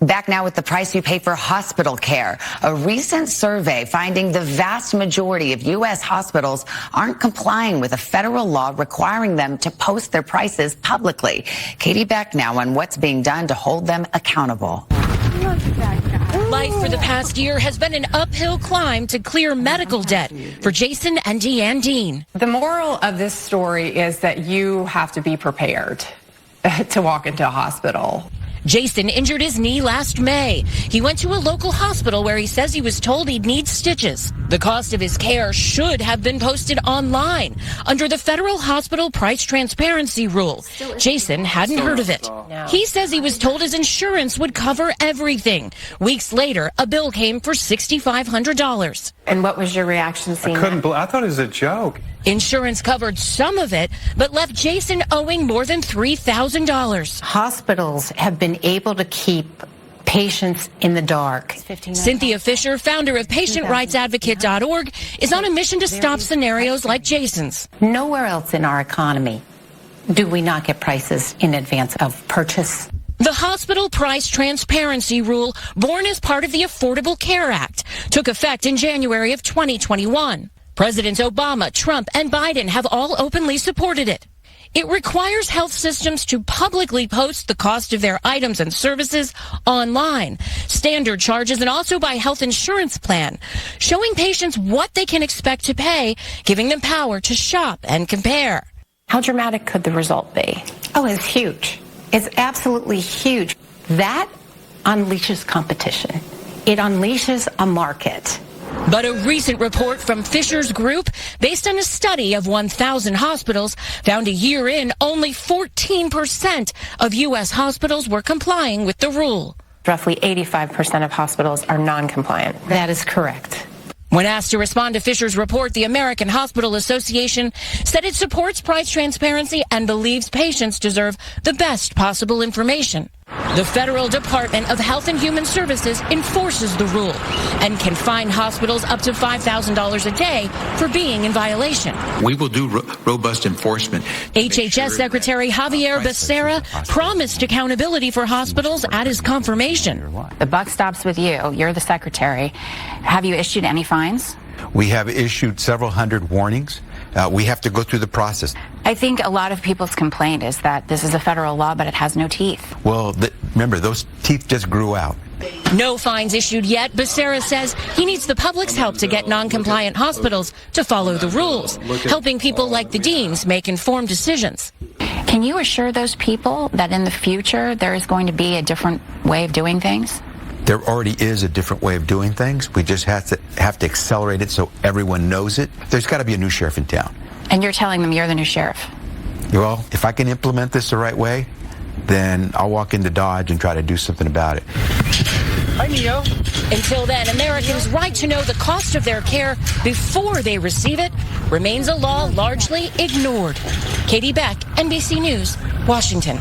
Back now with the price you pay for hospital care. A recent survey finding the vast majority of U.S. hospitals aren't complying with a federal law requiring them to post their prices publicly. Katie back now on what's being done to hold them accountable. Life for the past year has been an uphill climb to clear medical debt for Jason and Deanne Dean. The moral of this story is that you have to be prepared to walk into a hospital. Jason injured his knee last May. He went to a local hospital where he says he was told he'd need stitches. The cost of his care should have been posted online under the federal hospital price transparency rule. Jason hadn't heard of it. He says he was told his insurance would cover everything. Weeks later, a bill came for $6,500. And what was your reaction seeing that? I thought it was a joke. Insurance covered some of it, but left Jason owing more than $3,000. Hospitals have been able to keep patients in the dark. Cynthia Fisher, founder of PatientRightsAdvocate.org, is on a mission to stop scenarios like Jason's. Nowhere else in our economy do we not get prices in advance of purchase. The hospital price transparency rule, born as part of the Affordable Care Act, took effect in January of 2021. Presidents Obama, Trump, and Biden have all openly supported it. It requires health systems to publicly post the cost of their items and services online, standard charges, and also by health insurance plan, showing patients what they can expect to pay, giving them power to shop and compare. How dramatic could the result be? Oh, it's huge. It's absolutely huge. That unleashes competition. It unleashes a market. But a recent report from Fisher's Group, based on a study of 1,000 hospitals, found a year in only 14% of U.S. hospitals were complying with the rule. Roughly 85% of hospitals are non-compliant. That is correct. When asked to respond to Fisher's report, the American Hospital Association said it supports price transparency and believes patients deserve the best possible information. The Federal Department of Health and Human Services enforces the rule and can fine hospitals up to $5,000 a day for being in violation. We will do robust enforcement. HHS Secretary Javier Becerra promised accountability for hospitals at his confirmation. The buck stops with you. You're the secretary. Have you issued any fines? We have issued several hundred warnings. We have to go through the process. I think a lot of people's complaint is that this is a federal law, but it has no teeth. Well, remember, those teeth just grew out. No fines issued yet. Becerra says he needs the public's help to get non-compliant hospitals to follow the rules, helping people like the Deans make informed decisions. Can you assure those people that in the future there is going to be a different way of doing things? There already is a different way of doing things. We just have to accelerate it so everyone knows it. There's got to be a new sheriff in town. And you're telling them you're the new sheriff? Well, if I can implement this the right way, then I'll walk into Dodge and try to do something about it. Hi, Neo. Until then, Americans' right to know the cost of their care before they receive it remains a law largely ignored. Katie Beck, NBC News, Washington.